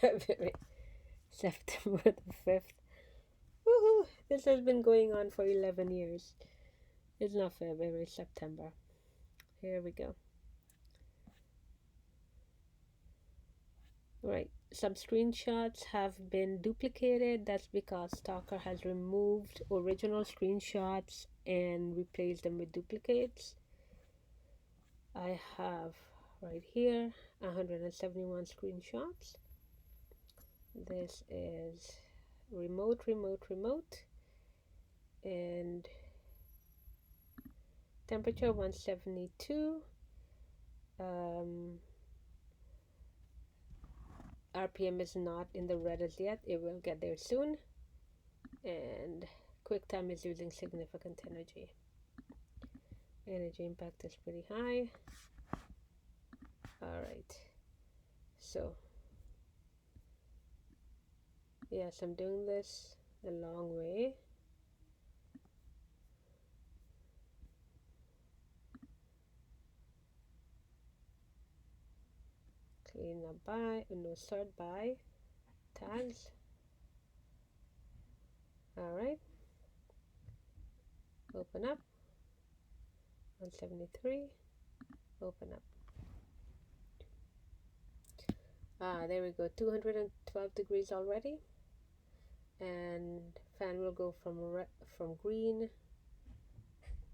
February, September the 5th. Woohoo! This has been going on for 11 years. It's not February, September. Here we go. Right. Some screenshots have been duplicated. That's because Stalker has removed original screenshots and replaced them with duplicates. I have right here 171 screenshots. This is remote, and temperature 172. RPM is not in the red as yet. It will get there soon. And QuickTime is using significant energy. Energy impact is pretty high. All right. So, yes, I'm doing this the long way. Clean up by, no, sort by tags. All right. Open up. 173. Open up. There we go. 212 degrees already. And fan will go from green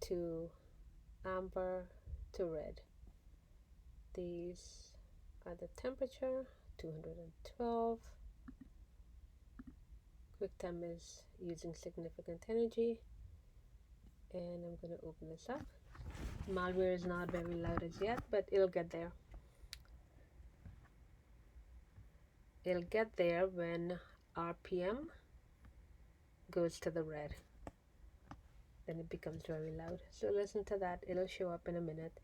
to amber to red. These are the temperature. 212. QuickTime is using significant energy. And I'm going to open this up. Malware is not very loud as yet, but it'll get there. It'll get there when RPM goes to the red. Then it becomes very loud. So listen to that. It'll show up in a minute.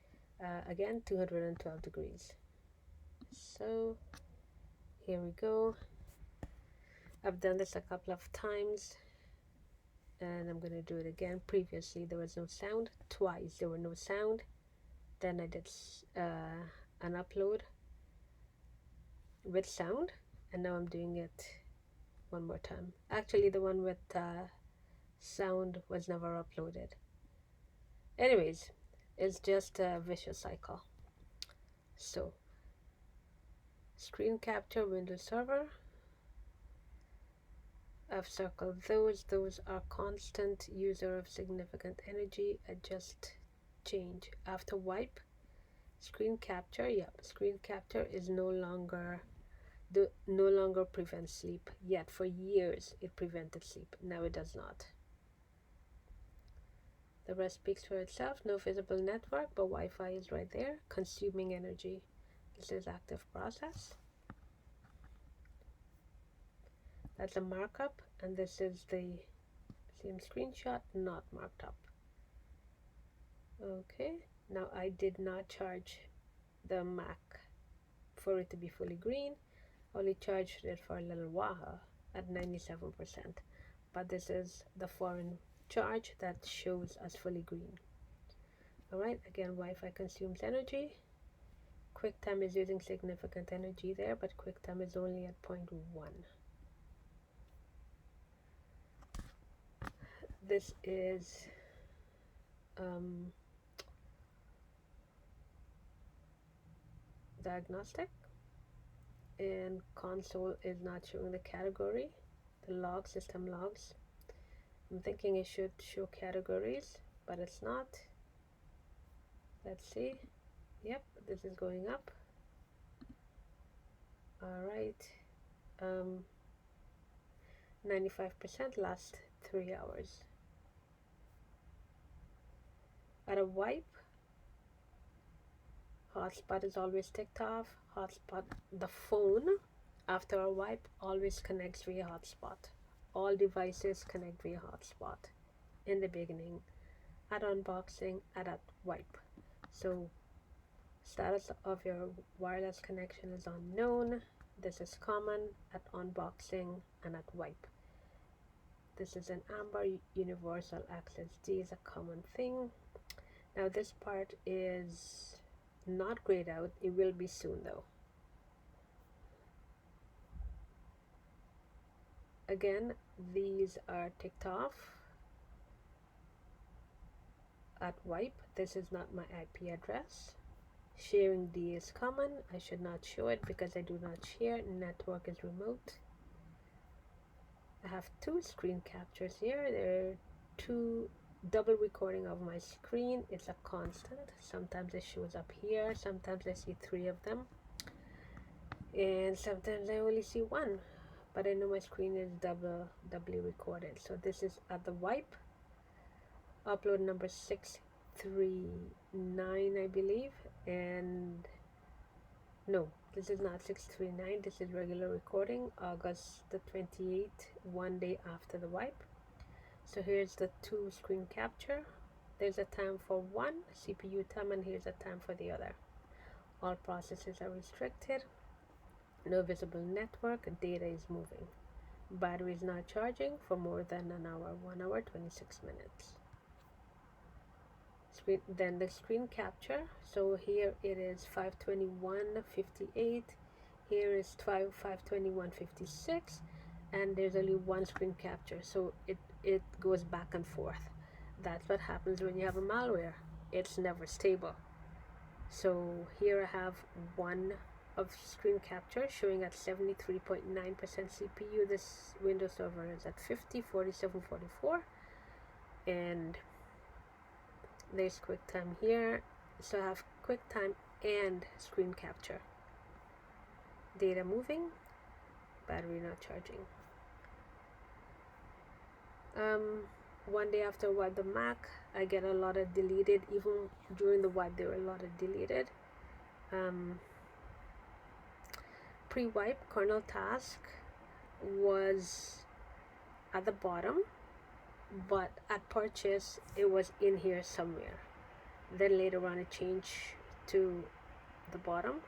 Again, 212 degrees. So here we go. I've done this a couple of times, and I'm going to do it again. Previously, there was no sound. Twice, there were no sound. Then I did an upload with sound, and now I'm doing it one more time. Actually, the one with sound was never uploaded. Anyways, it's just a vicious cycle. So, screen capture, Windows Server. I've circled those. Those are constant user of significant energy. Adjust, change. After wipe, screen capture. Yep, screen capture is no longer prevents sleep. Yet for years it prevented sleep. Now it does not. The rest speaks for itself. No visible network, but Wi-Fi is right there, consuming energy. This is active process. That's a markup, and this is the same screenshot, not marked up. Okay, now I did not charge the Mac for it to be fully green. Only charged it for a little while at 97%. But this is the foreign charge that shows as fully green. Alright, again, Wi-Fi consumes energy. QuickTime is using significant energy there, but QuickTime is only at 0.1. This is diagnostic, and console is not showing the category, the log, system logs. I'm thinking it should show categories, but it's not. Let's see. Yep, this is going up. All right. 95% last 3 hours. At a wipe, hotspot is always ticked off. Hotspot, the phone, after a wipe, always connects via hotspot. All devices connect via hotspot in the beginning, at unboxing, and at wipe. So status of your wireless connection is unknown. This is common at unboxing and at wipe. This is an amber. Universal access D is a common thing. Now this part is not grayed out. It will be soon though. again, these are ticked off at wipe. This is not my IP address. Sharing D is common. I should not show it because I do not share. Network is remote. I have two screen captures here. There are two double recording of my screen. It's a constant. Sometimes it shows up here. Sometimes I see three of them. And sometimes I only see one. But I know my screen is doubly recorded. So this is at the wipe. Upload number 639, I believe. And no, this is not 639. This is regular recording, August the 28th, one day after the wipe. So here's the two screen capture. There's a time for one CPU time, and here's a time for the other. All processes are restricted. No visible network. Data is moving. Battery is not charging for more than an hour. 1 hour 26 minutes. Then the screen capture. So here it is 521.58. Here is 521.56, and there's only one screen capture. So it goes back and forth. That's what happens when you have a malware. It's never stable. So here I have one of screen capture showing at 73.9% CPU. This Windows server is at 50.47.44, and there's QuickTime here. So I have QuickTime and screen capture. Data moving, battery not charging. One day after wipe the Mac, I get a lot of deleted. Even during the wipe, there were a lot of deleted. Pre-wipe kernel task was at the bottom, but at purchase it was in here somewhere. Then later on it changed to the bottom,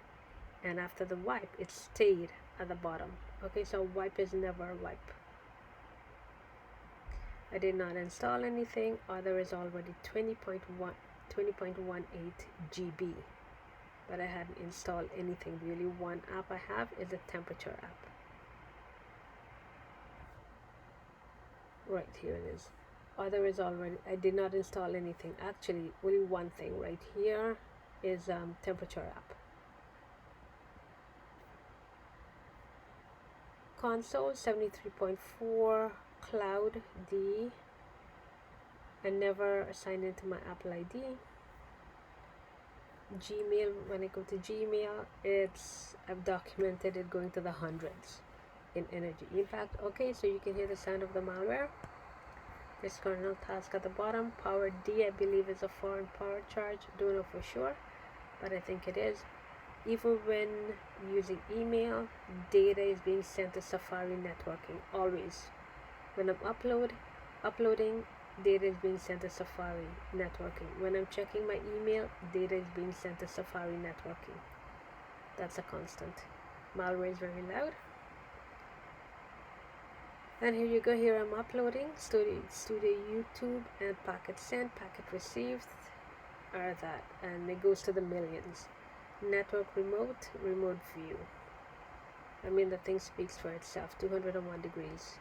and after the wipe it stayed at the bottom. Okay, so wipe is never a wipe. I did not install anything. Other is already 20.18 GB, but I hadn't installed anything. The only one app I have is the temperature app. Right, here it is. Other is already, I did not install anything. Actually, only one thing right here is temperature app. Console 73.4, Cloud D. I never signed into my Apple ID. Gmail, when I go to Gmail, I've documented it going to the hundreds in energy impact. Okay, so you can hear the sound of the malware. This kernel task at the bottom. Power D, I believe, is a foreign power charge. Don't know for sure, but I think it is. Even when using email, data is being sent to Safari networking. Always. When I'm uploading, data is being sent to Safari networking. When I'm checking my email, data is being sent to Safari networking. That's a constant. Malware is very loud. And here you go. Here I'm uploading Studio YouTube, and packet sent, packet received are that, and it goes to the millions. Network remote view. I mean, the thing speaks for itself. 201 degrees.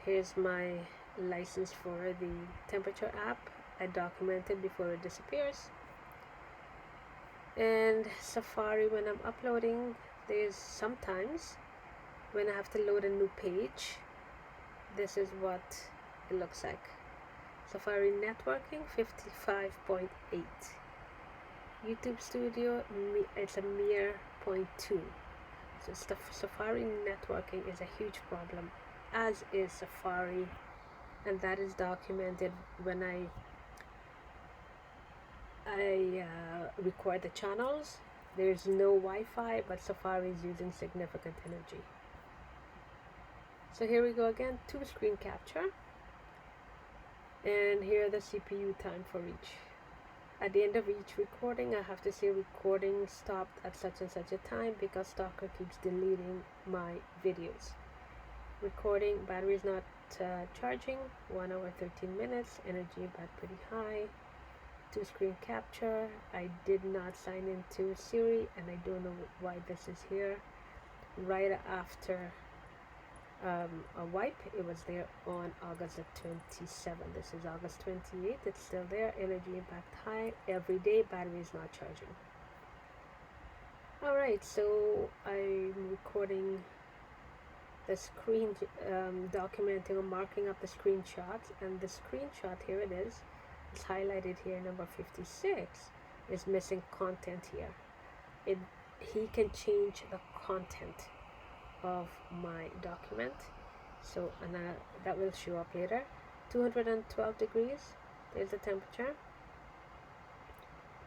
Here's my license for the temperature app. I documented before it disappears. And Safari, when I'm uploading, there's sometimes when I have to load a new page, this is what it looks like. Safari networking 55.8. YouTube Studio, it's a mere 0.2. So Safari networking is a huge problem, as is Safari, and that is documented when I record the channels. There's no Wi-Fi, but Safari is using significant energy. So here we go again, 2 screen capture, and here are the CPU time for each. At the end of each recording, I have to say recording stopped at such and such a time because Stalker keeps deleting my videos. Recording, battery is not charging, 1 hour 13 minutes, energy about pretty high. 2 screen capture, I did not sign into Siri, and I don't know why this is here. Right after a wipe. It was there on August the 27th. This is August 28th. It's still there. Energy impact high. Every day, battery is not charging. Alright, so I'm recording the screen, documenting or marking up the screenshots, and the screenshot, here it is. It's highlighted here, number 56 is missing content here. He can change the content of my document, so that will show up later. 212 degrees, there's the temperature.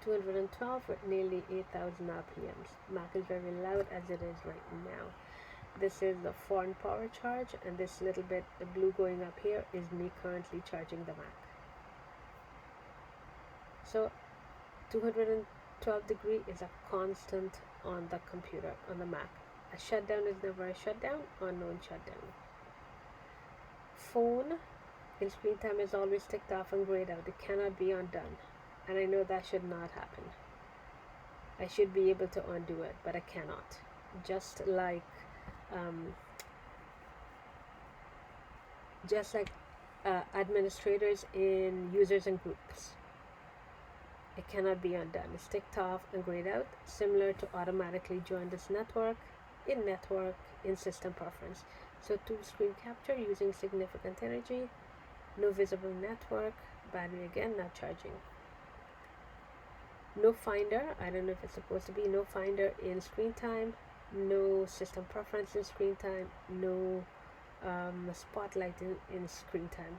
212 with nearly 8,000 RPMs. Mac is very loud as it is right now. This is the foreign power charge, and this little bit, the blue going up here, is me currently charging the Mac. So 212 degree is a constant on the computer, on the Mac. A shutdown is never a shutdown or non shutdown. Phone in screen time is always ticked off and grayed out. It cannot be undone. And I know that should not happen. I should be able to undo it, but I cannot. Just like administrators in users and groups. It cannot be undone. It's ticked off and grayed out, similar to automatically join this network, in system preference. So to screen capture using significant energy, no visible network, battery again not charging. No finder, I don't know if it's supposed to be no finder in screen time, no system preference in screen time, no spotlight in screen time.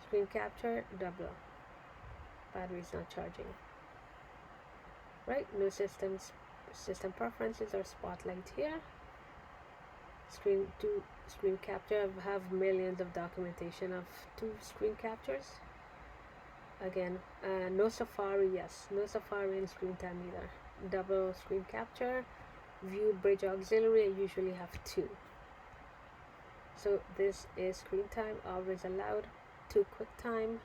Screen capture, double. Battery is not charging. Right, no system preferences or spotlight here. Screen capture, I have millions of documentation of 2 screen captures. Again, no Safari, yes, no Safari in screen time either. Double screen capture, view bridge auxiliary, I usually have 2. So this is screen time, always allowed, 2 quick time,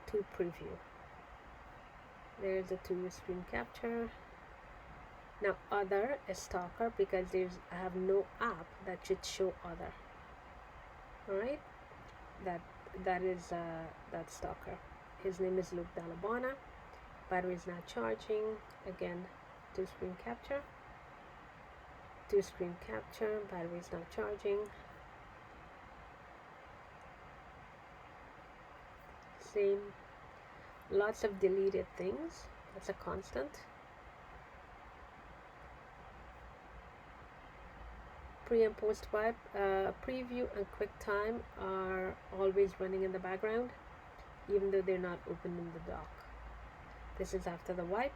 2 preview. There's the 2 screen capture. Now other is Stalker, because I have no app that should show other. Alright, that is that Stalker. His name is Luke Dalabana. Battery is not charging. Again, 2 screen capture. 2 screen capture. Battery is not charging. Same. Lots of deleted things. That's a constant. Pre and post wipe, preview and QuickTime are always running in the background, even though they're not open in the dock. This is after the wipe.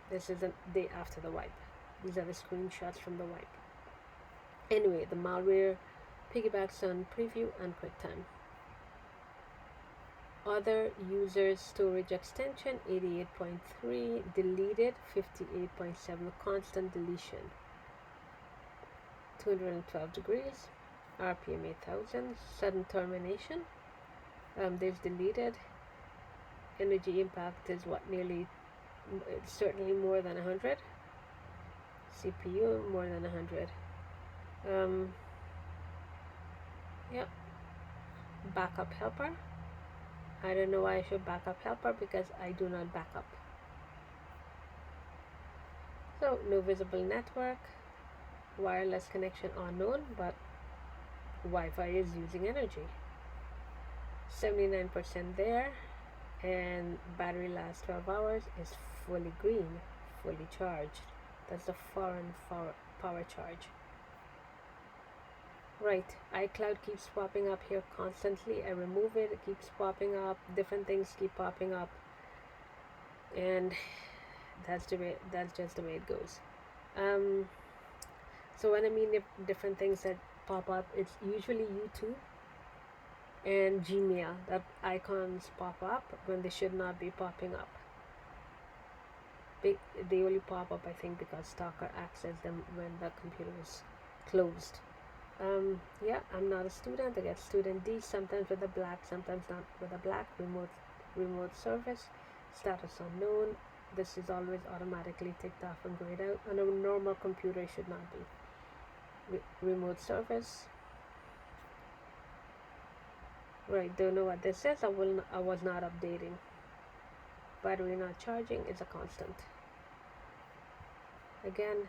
This is the day after the wipe. These are the screenshots from the wipe. Anyway, the malware piggybacks on preview and QuickTime. Other users storage extension 88.3, deleted 58.7, constant deletion. 212 degrees, RPM 8000, sudden termination. There's deleted. Energy impact is what, nearly, certainly more than 100. CPU more than 100. Yep. Backup helper. I don't know why I should backup helper, because I do not back up. So no visible network. Wireless connection unknown, but Wi-Fi is using energy. 79% there, and battery lasts 12 hours, is fully green, fully charged. That's the foreign power charge. Right, iCloud keeps popping up here constantly. I remove it, it keeps popping up, different things keep popping up, and that's just the way it goes. So when I mean different things that pop up, it's usually YouTube and Gmail that icons pop up when they should not be popping up. They only pop up, I think, because Stalker access them when the computer is closed. Yeah, I'm not a student. I get student D, sometimes with a black, sometimes not with a black. Remote service, status unknown. This is always automatically ticked off and grayed out. On a normal computer, it should not be. remote service. Right, don't know what this is. I was not updating. Battery not charging is a constant. Again,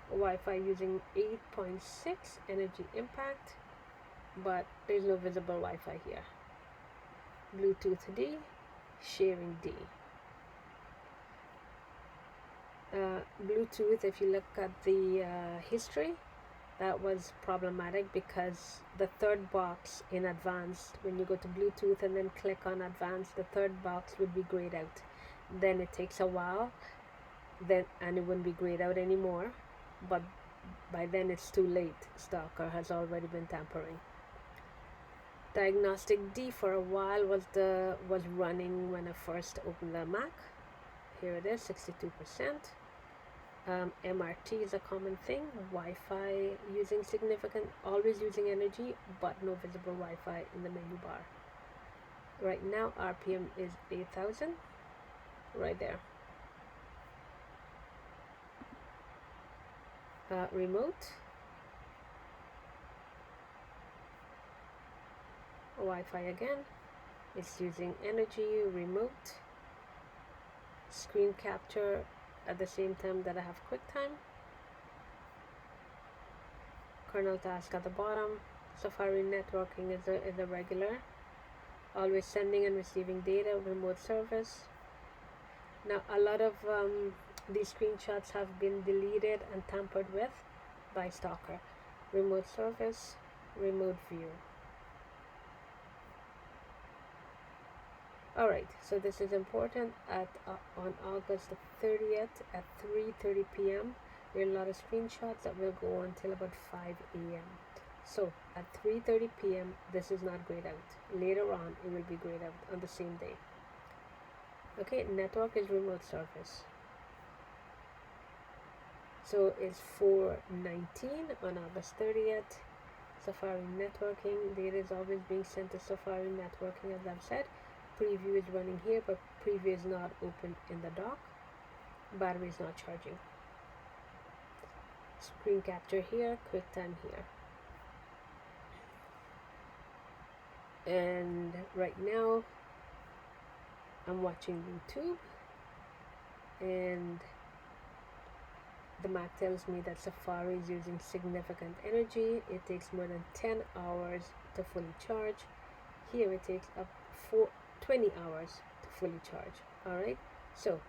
Wi-Fi using 8.6 energy impact, but there's no visible Wi-Fi here. Bluetooth D, sharing D. Bluetooth, if you look at the history, that was problematic because the third box in advanced, when you go to Bluetooth and then click on advanced, the third box would be grayed out. Then it takes a while, and it wouldn't be grayed out anymore, but by then it's too late. Stalker has already been tampering. Diagnostic D for a while was running when I first opened the Mac. Here it is, 62%. MRT is a common thing. Wi-Fi using significant, always using energy, but no visible Wi-Fi in the menu bar. Right now, RPM is 8,000. Right there. Remote. Wi-Fi again. It's using energy. Remote. Screen capture at the same time that I have QuickTime. Kernel task at the bottom. Safari networking is a regular. Always sending and receiving data. Remote service. Now a lot of these screenshots have been deleted and tampered with by Stalker. Remote service. Remote view. Alright, so this is important. On August the 30th at 3:30 p.m. there are a lot of screenshots that will go until about 5 a.m. So at 3:30 p.m. this is not grayed out. Later on it will be grayed out on the same day. Okay, network is remote service. So it's 4:19 on August 30th. Safari networking, data is always being sent to Safari networking, as I've said. Preview is running here, but preview is not open in the dock. Battery is not charging. Screen capture here, QuickTime here. And right now I'm watching YouTube, and the Mac tells me that Safari is using significant energy. It takes more than 10 hours to fully charge. Here it takes up 20 hours to fully charge. Alright, so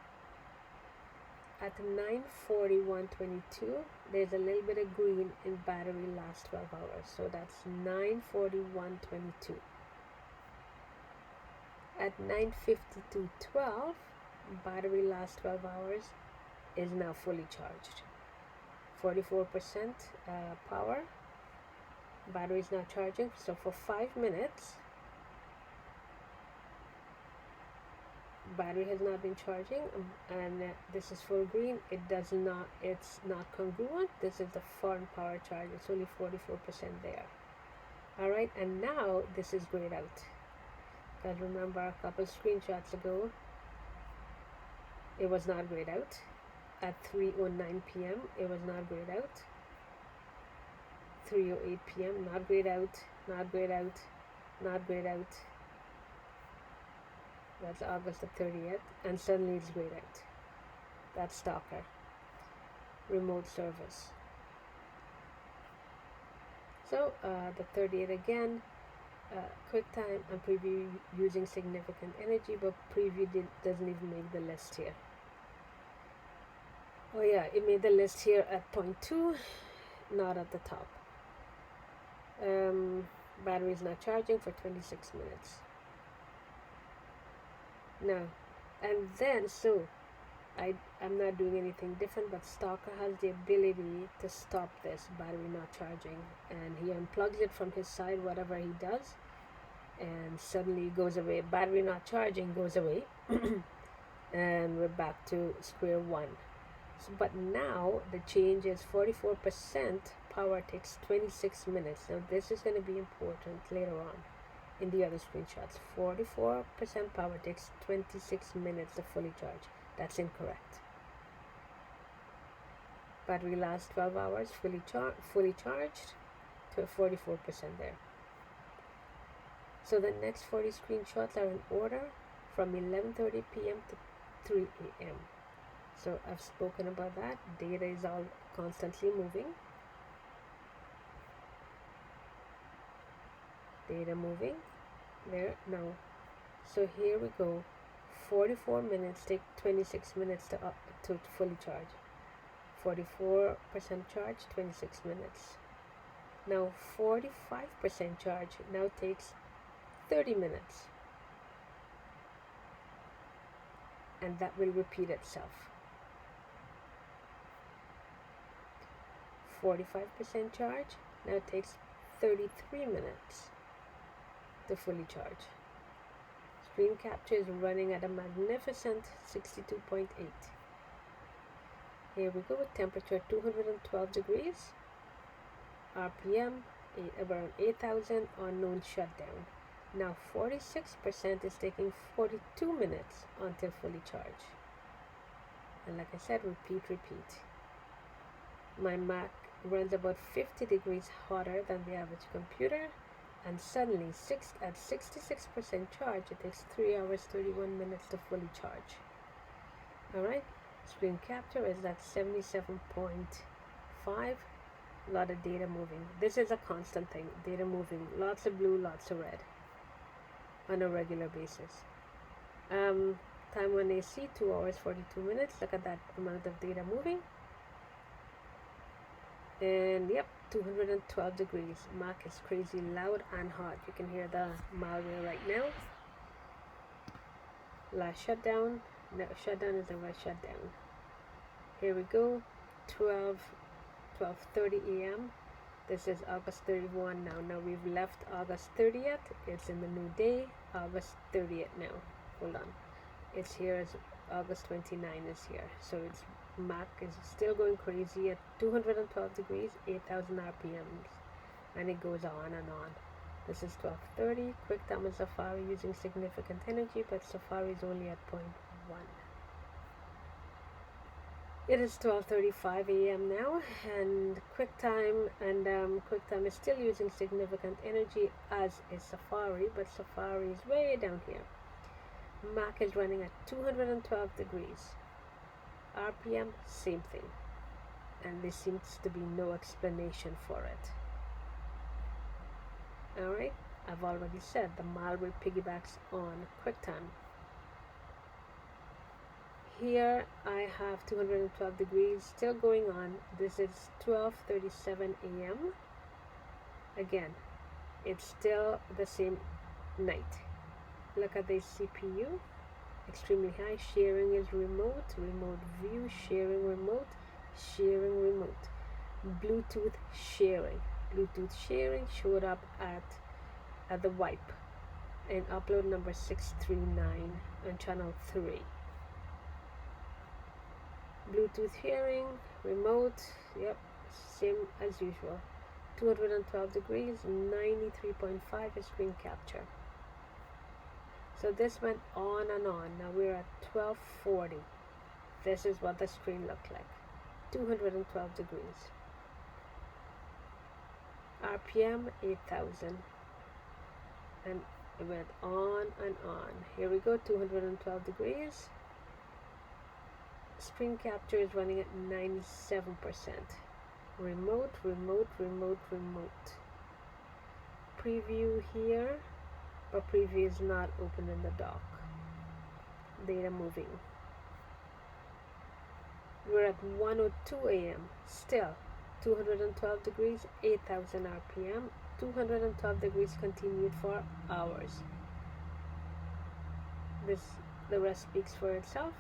at 9:41:22 there's a little bit of green in battery last 12 hours. So that's 9:41:22. At 9:52:12 battery last 12 hours is now fully charged. 44% power. Battery is not charging. So for 5 minutes battery has not been charging, and this is full green. It's not congruent. This is the foreign power charge. It's only 44% there. Alright, and now this is grayed out, because remember a couple screenshots ago it was not grayed out. At 3:09 p.m. it was not grayed out. 3:08 p.m. not grayed out, not grayed out, not grayed out. That's August the 30th, and suddenly it's grayed out. That's Stalker. Remote service. So the 30th again, QuickTime and preview using significant energy, but preview doesn't even make the list here. Oh yeah, it made the list here at 0.2, not at the top. Battery is not charging for 26 minutes. Now, and then so I'm not doing anything different, but Stalker has the ability to stop this battery not charging, and he unplugs it from his side, whatever he does, and suddenly it goes away. Battery not charging goes away, and we're back to square one. So, but now the change is 44% power takes 26 minutes. Now this is going to be important later on in the other screenshots. 44% power takes 26 minutes to fully charge. That's incorrect. Battery lasts 12 hours, fully charged to 44% there. So the next 40 screenshots are in order from 11:30 p.m. to 3 a.m. So I've spoken about that. Data is all constantly moving. Data moving there now. So here we go. 44 minutes take 26 minutes to fully charge. 44% charge, 26 minutes. Now 45% charge now takes 30 minutes. And that will repeat itself. 45% charge now takes 33 minutes to fully charge. Screen capture is running at a magnificent 62.8. Here we go with temperature 212 degrees. RPM around 8,000, unknown shutdown. Now 46% is taking 42 minutes until fully charged. And like I said, repeat. My Mac runs about 50 degrees hotter than the average computer, and suddenly at 66% charge, it takes 3 hours 31 minutes to fully charge. Alright, screen capture is at 77.5. A lot of data moving. This is a constant thing. Data moving. Lots of blue, lots of red on a regular basis. Time on AC 2 hours 42 minutes. Look at that amount of data moving. And yep, 212 degrees. Mac is crazy loud and hot. You can hear the malware right now. Last shutdown. No, shutdown is never shutdown. Here we go. 12:30 a.m. This is August 31 now. Now we've left August 30th. It's in the new day. August 30th now. Hold on. It's here as August 29 is here. So it's Mac is still going crazy at 212 degrees, 8,000 RPMs. And it goes on and on. This is 12:30. QuickTime and Safari using significant energy, but Safari is only at 0.1. It is 12:35 a.m. now, and QuickTime is still using significant energy, as is Safari, but Safari is way down here. Mac is running at 212 degrees. RPM, same thing. And there seems to be no explanation for it. Alright, I've already said the malware piggybacks on QuickTime. Here I have 212 degrees still going on. This is 12:37 a.m. Again, it's still the same night. Look at the CPU, extremely high. Sharing is remote view, sharing remote. Bluetooth sharing showed up at the wipe and upload number 639 on channel 3. Bluetooth hearing, remote, yep, same as usual. 212 degrees, 93.5 is screen capture. So this went on and on. Now we're at 12:40. This is what the screen looked like. 212 degrees. RPM 8,000. And it went on and on. Here we go, 212 degrees. Screen capture is running at 97%. Remote. Preview here, but preview is not open in the dock. Data moving. We're at 1:02 a.m. Still 212 degrees, 8,000 RPM. 212 degrees continued for hours. The rest speaks for itself.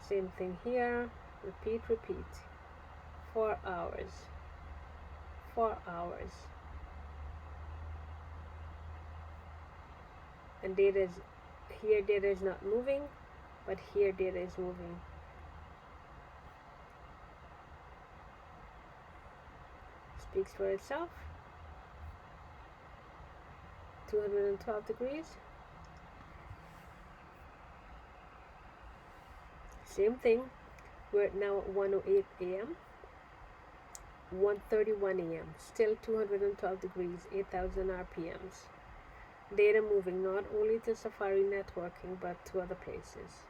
Same thing here. Repeat. 4 hours. 4 hours. And data is not moving, but here data is moving. Speaks for itself. 212 degrees. Same thing. We're now at 1:08 a.m. 1:31 a.m. Still 212 degrees, 8,000 RPMs. Data moving not only to Safari networking but to other places.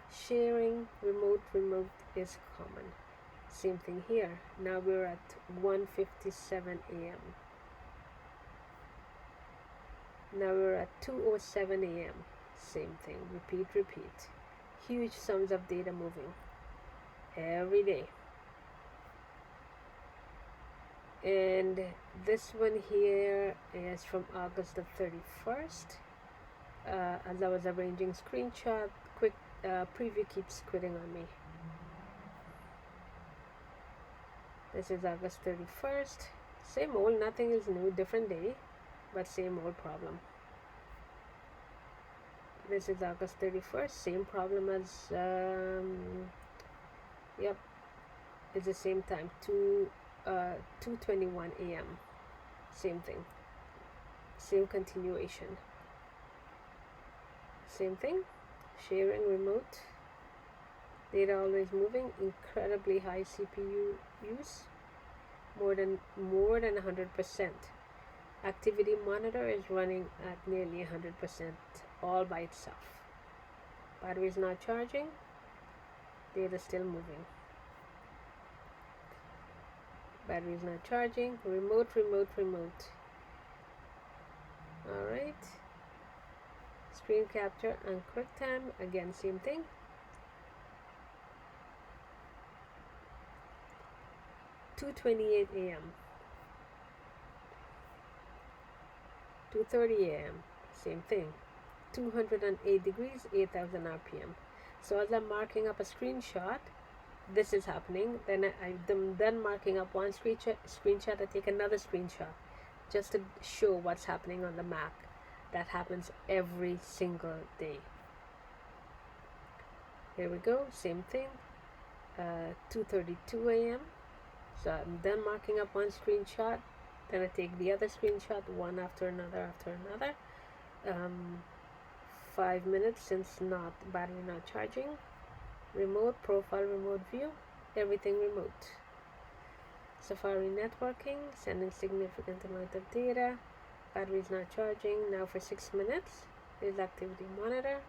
Sharing remote is common. Same thing here. Now we're at 1:57 a.m. Now we're at 2:07 a.m. Same thing. Repeat. Huge sums of data moving every day. And this one here is from August the 31st. As I was arranging screenshot, quick preview keeps quitting on me. This is August 31st. Same old, nothing is new, different day, but same old problem. This is August 31st, same problem as, yep, it's the same time, 2:21 a.m. Same thing, same continuation. Same thing, sharing remote, data always moving, incredibly high CPU use, more than 100%. Activity monitor is running at nearly 100% all by itself. Battery is not charging, data still moving. Battery is not charging, remote. Alright. Screen capture and QuickTime, again same thing. $2:28 a.m. 2:30 a.m. Same thing. 208 degrees, 8,000 RPM. So as I'm marking up a screenshot, this is happening. Then I'm done marking up one screenshot. I take another screenshot just to show what's happening on the Mac. That happens every single day. Here we go, same thing. 2:32 a.m. So I'm done marking up one screenshot. Then I take the other screenshot, one after another. 5 minutes since battery not charging. Remote profile, remote view, everything remote. Safari networking, sending significant amount of data. Battery is not charging now for 6 minutes. There's activity monitor.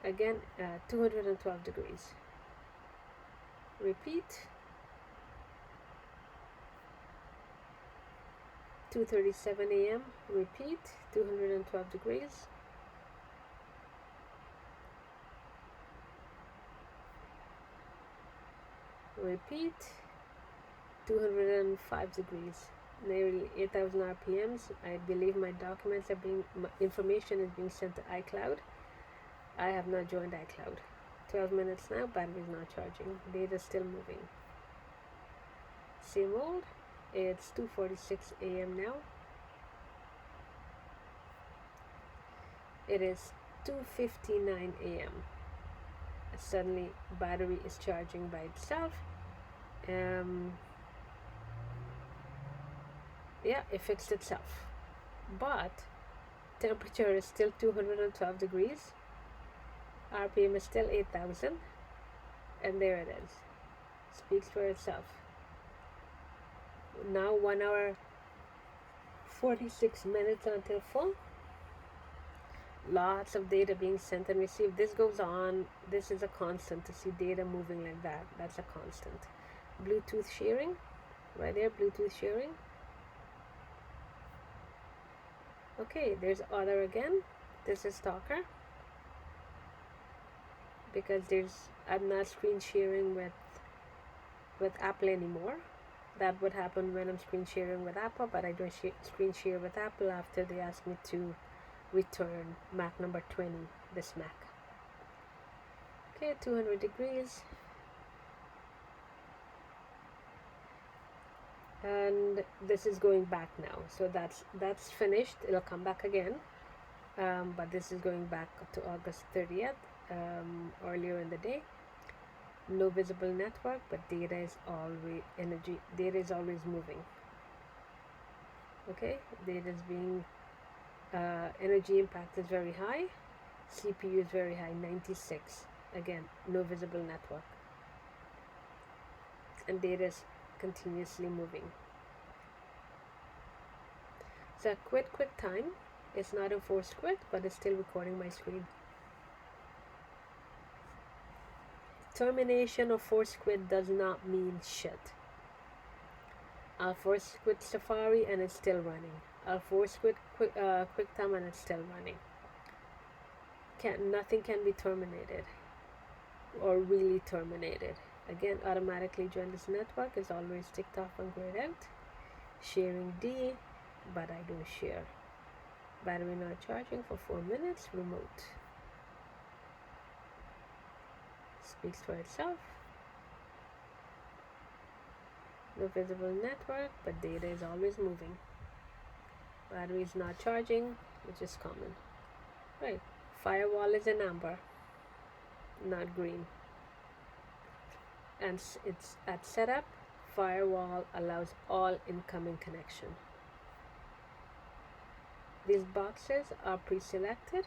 Again, 212 degrees. Repeat. 2:37 a.m. Repeat. 212 degrees. Repeat. 205 degrees. Nearly 8,000 RPMs. I believe my documents are my information is being sent to iCloud. I have not joined iCloud. 12 minutes now, battery is not charging. Data still moving. Same old. It's 2:46 a.m. now. It is 2:59 a.m. Suddenly, battery is charging by itself. Yeah, it fixed itself. But temperature is still 212 degrees. RPM is still 8,000. And there it is. Speaks for itself. Now 1 hour 46 minutes until full. Lots of data being sent and received. This goes on. This is a constant to see data moving like that. That's a constant. Bluetooth sharing. Right there, Bluetooth sharing. Okay, there's other again. This is Talker. Because I'm not screen sharing with Apple anymore. That would happen when I'm screen sharing with Apple, but I don't screen share with Apple after they ask me to return Mac number 20, this Mac. Okay, 200 degrees. And this is going back now. So that's finished. It'll come back again. But this is going back to August 30th, earlier in the day. No visible network, but data is always moving. Okay, data is being energy impact is very high. CPU is very high, 96. Again, no visible network. And data is continuously moving. So quit QuickTime is not a forced quit, but it's still recording my screen. Termination or forced quit does not mean shit. I'll force quit Safari and it's still running. I'll force quit QuickTime and it's still running. Nothing can be terminated or really terminated. Again, automatically join this network is always ticked off on grayed out. Sharing D, but I don't share. Battery not charging for 4 minutes. Remote. Speaks for itself. No visible network, but data is always moving. Battery is not charging, which is common. Right. Firewall is in amber, not green. And it's at setup. Firewall allows all incoming connection. These boxes are pre-selected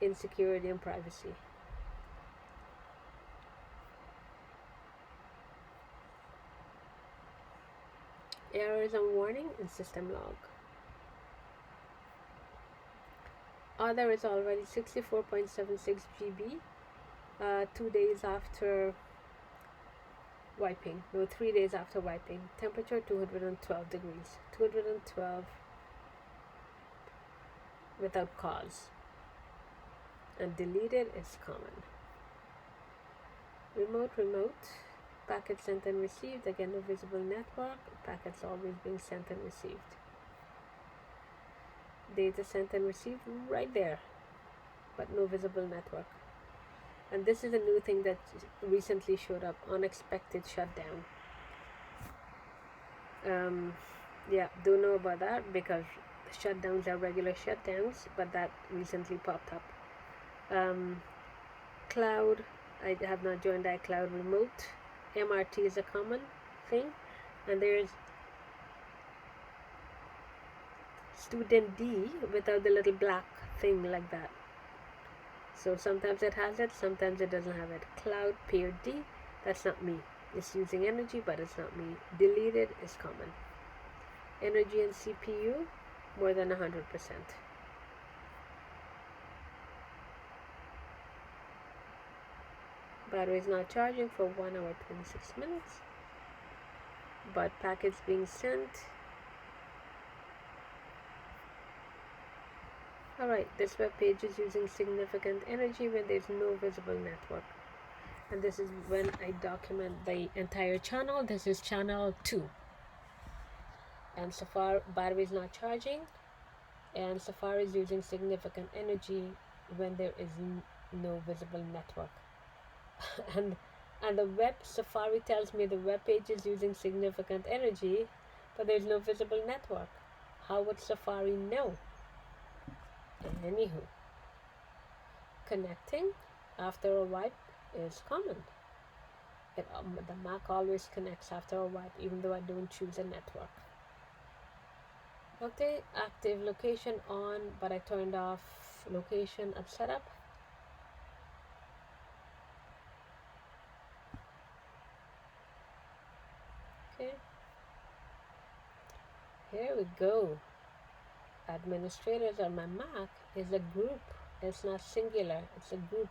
in security and privacy. Errors and warning in system log. Other is already 64.76 GB 2 days after wiping. No, 3 days after wiping. Temperature 212 degrees. 212 without cause. And deleted is common. Remote. Packet sent and received. Again, no visible network. Packets always being sent and received. Data sent and received right there, but no visible network. And this is a new thing that recently showed up: unexpected shutdown. Yeah, don't know about that because shutdowns are regular shutdowns, but that recently popped up. Cloud, I have not joined iCloud remote. MRT is a common thing, and there's student D without the little black thing like that. So sometimes it has it, sometimes it doesn't have it. Cloud pair D, that's not me. It's using energy, but it's not me. Deleted is common. Energy and CPU more than 100%. Battery is not charging for 1 hour 26 minutes, but packets being sent. Alright, this web page is using significant energy when there's no visible network. And this is when I document the entire channel. This is channel 2. And Safari battery is not charging, and Safari is using significant energy when there is no visible network. and the web Safari tells me the web page is using significant energy, but there's no visible network. How would Safari know? Anywho, connecting after a wipe is common. The Mac always connects after a wipe, even though I don't choose a network. Okay, active location on, but I turned off location at setup. Okay, here we go. Administrators on my Mac is a group. It's not singular, it's a group.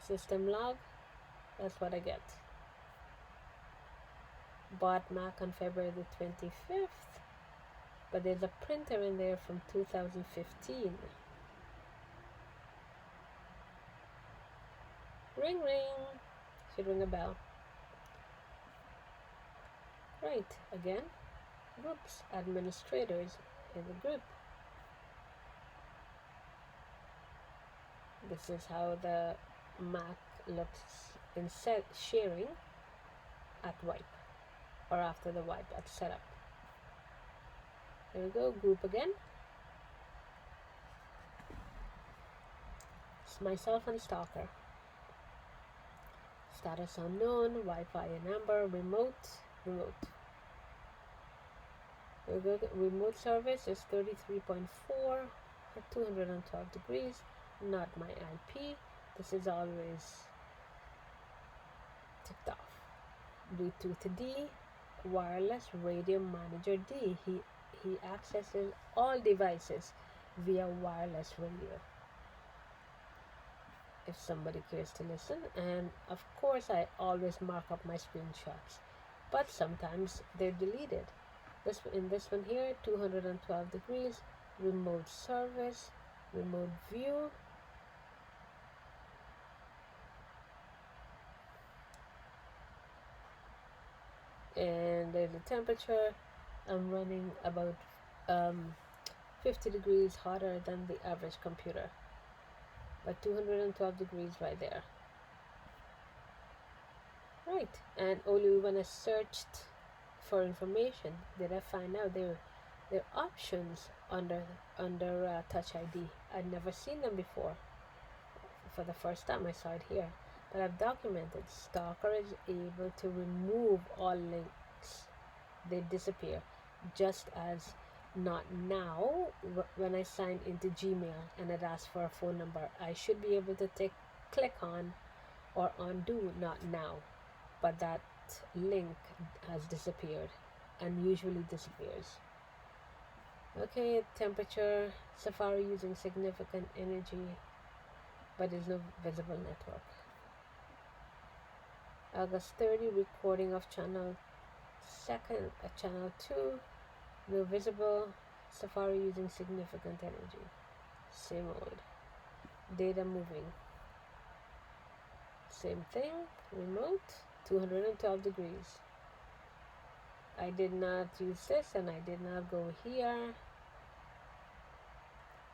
System log, that's what I get. Bought Mac on February the 25th, but there's a printer in there from 2015. Ring ring, should ring a bell. Right, again, groups, administrators in the group. This is how the Mac looks in sharing at wipe, or after the wipe at setup. There we go, group again. It's myself and Stalker. Status unknown, Wi-Fi in amber, remote. There we go, remote service is 33.4, at 212 degrees, not my IP. This is always ticked off. Bluetooth D, wireless radio manager D. He accesses all devices via wireless radio. If somebody cares to listen, and of course I always mark up my screenshots, but sometimes they're deleted. In this one here, 212 degrees, remote service, remote view, and there's the temperature. I'm running about 50 degrees hotter than the average computer, but 212 degrees right there. Right, and only when I searched for information did I find out there are options under Touch ID. I'd never seen them before. For the first time I saw it here, but I've documented Stalker is able to remove all links. They disappear, just as not now when I sign into Gmail and it asks for a phone number. I should be able to click on or undo not now, but that link has disappeared and usually disappears. Okay, temperature, Safari using significant energy, but there's no visible network. August 30, recording of channel 2, no visible, Safari using significant energy. Same old. Data moving. Same thing, remote, 212 degrees. I did not use this and I did not go here.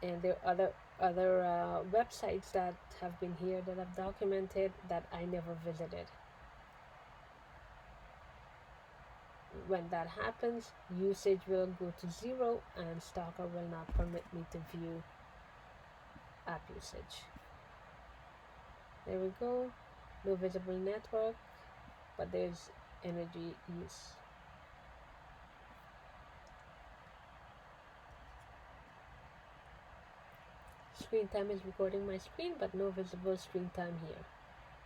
And there are other websites that have been here that I've documented that I never visited. When that happens, usage will go to 0 and Stalker will not permit me to view app usage. There we go. No visible network, but there's energy use. Screen time is recording my screen, but no visible screen time here.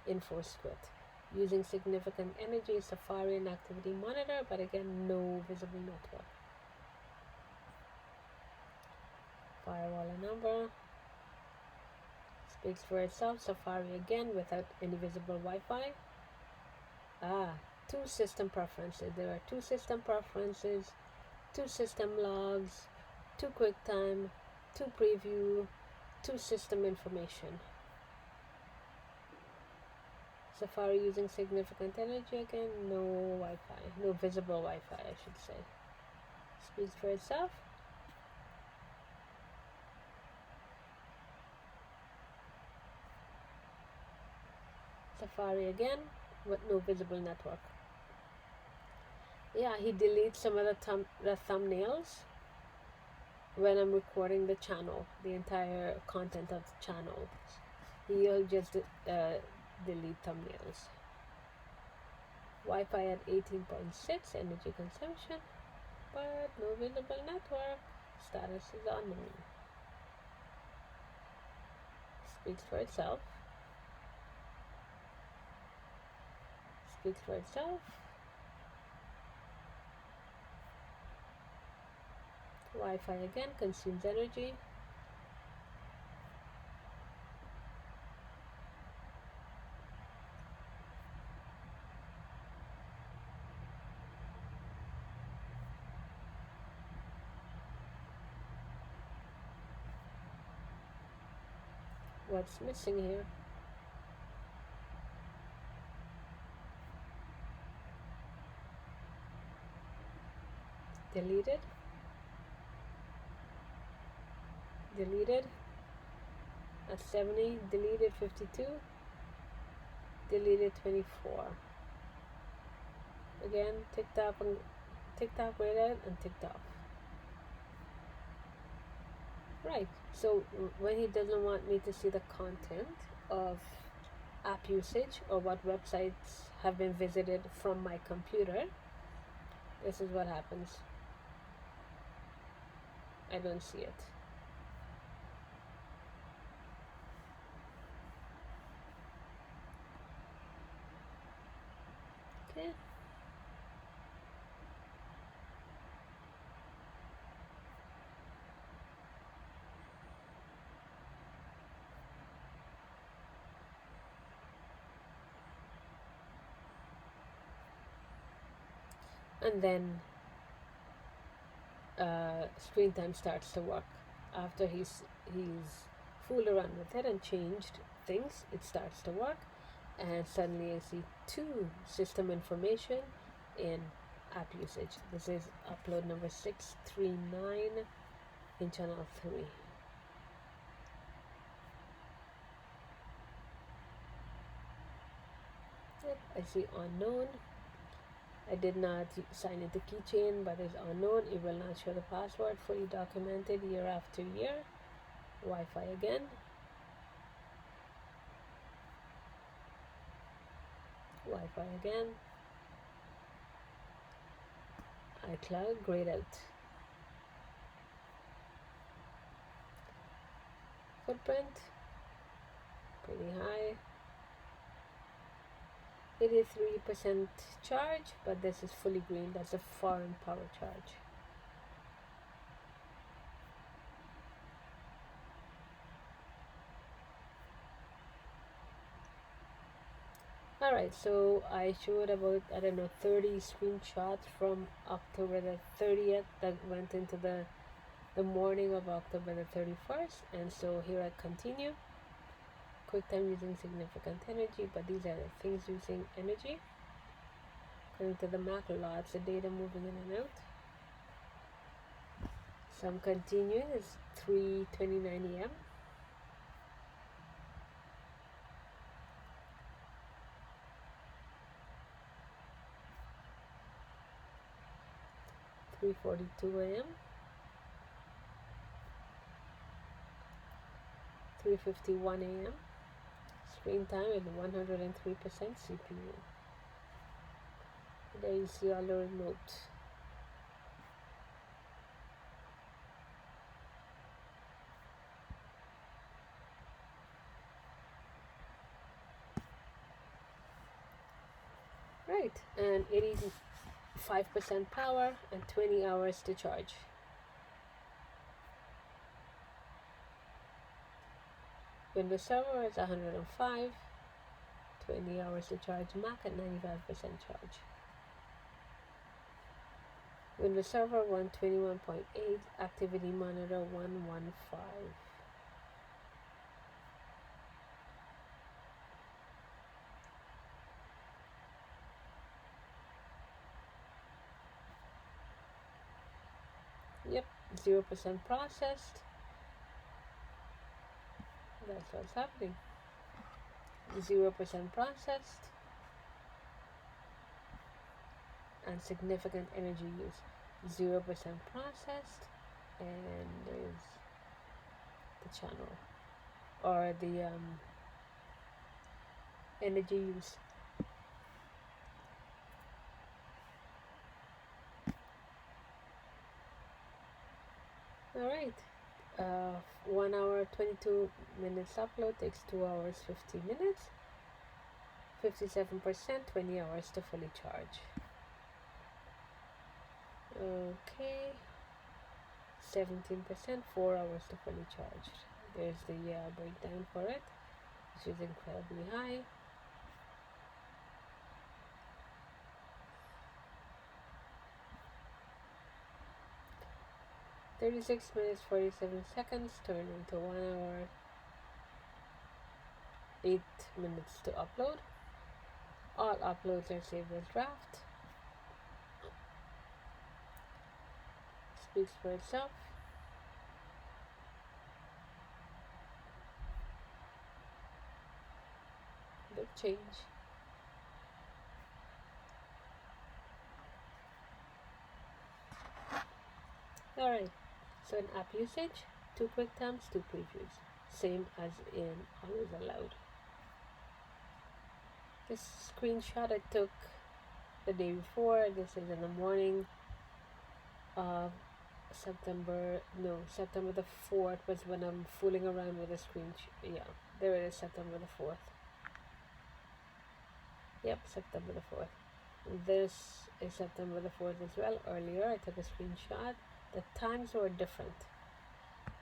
Info script. Using significant energy, Safari and activity monitor, but again, no visible network. Firewall a number. Speaks for itself. Safari again without any visible Wi-Fi. Two system preferences. There are 2 system preferences, 2 system logs, 2 QuickTime, 2 preview, 2 system information. Safari using significant energy again, no Wi-Fi, no visible Wi-Fi I should say. Speaks for itself. Safari again with no visible network. Yeah, he deletes some of the thumbnails when I'm recording the channel, the entire content of the channel. He'll just delete thumbnails. Wi-Fi at 18.6, energy consumption, but no visible network. Status is unknown. Speaks for itself. Speaks for itself. Wi-Fi again consumes energy. What's missing here? Deleted. Deleted at 70, deleted 52, deleted 24. Again, ticked off rated and ticked off. Right, so when he doesn't want me to see the content of app usage or what websites have been visited from my computer, this is what happens. I don't see it. Okay. And then screen time starts to work. After he's fooled around with it and changed things, it starts to work, and suddenly I see two system information in app usage. This is upload number 639 in channel 3. Yep, I see unknown. I did not sign into keychain, but it's unknown. It will not show the password. Fully documented year after year. Wi-Fi again. Wi-Fi again. iCloud grayed out. Footprint pretty high. 83% charge, but this is fully green. That's a foreign power charge. Alright, so I showed about, I don't know, 30 screenshots from October the 30th that went into the morning of October the 31st. And so here I continue. QuickTime using significant energy, but these are the things using energy. According to the Mac, lots of data moving in and out. So I'm continuing. It's 3:29 a.m. (3:42 a.m.) 3:51 a.m. Screen time at 103% CPU. There you see all the remote. Right, and 85% power and 20 hours to charge. Windows Server is 105, 20 hours to charge. Mac at 95% charge. Windows Server 121.8, Activity Monitor 115. Yep, 0% processed. That's what's happening. 0% processed and significant energy use. 0% processed, and there's the channel or the energy use. Alright, 1 hour 22 minutes upload takes 2 hours 50 minutes. 57%, 20 hours to fully charge. Okay, 17%, 4 hours to fully charge. There's the breakdown for it, which is incredibly high. (36 minutes 47 seconds) turned into 1 hour 8 minutes to upload. All uploads are saved as draft. Speaks for itself. Big change. Alright, so in app usage, 2 quick times, 2 previews. Same as in always allowed. This screenshot I took the day before. This is in the morning of September the 4th was when I'm fooling around with the screenshot. Yeah, there it is, September the 4th. Yep, September the 4th. This is September the 4th as well. Earlier I took a screenshot. The times were different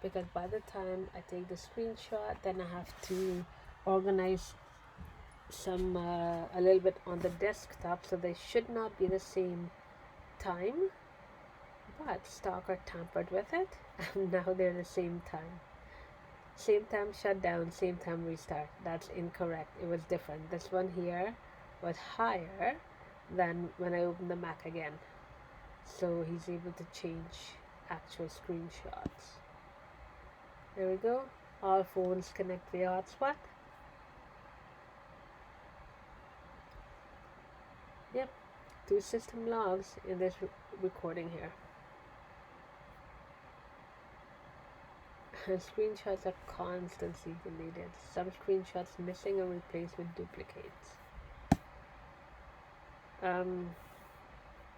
because by the time I take the screenshot, then I have to organize some a little bit on the desktop, so they should not be the same time, but Stalker tampered with it and now they're the same time. Same time shutdown, same time restart. That's incorrect. It was different. This one here was higher than when I opened the Mac again. So he's able to change actual screenshots. There we go. All phones connect via hotspot. Yep, 2 system logs in this recording here. And screenshots are constantly deleted. Some screenshots missing and replaced with duplicates.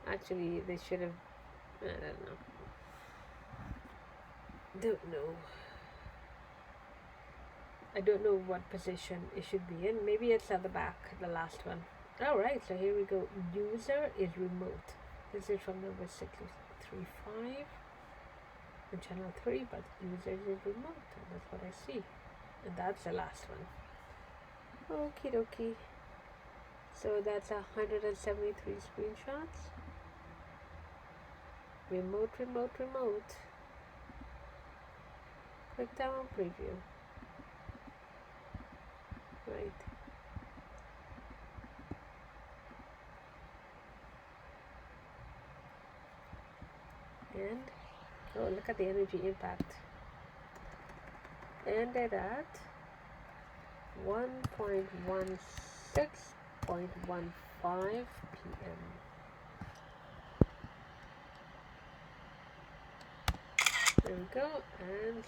Actually, they should have. I don't know. I don't know what position it should be in. Maybe it's at the back, the last one. Alright, so here we go. User is remote. This is from number 635 and channel 3, but user is remote. And that's what I see. And that's the last one. Okie dokie. So that's 173 screenshots. Remote. Quick down preview. Right. And oh, look at the energy impact. Ended at 1.16.15 p.m. There we go, and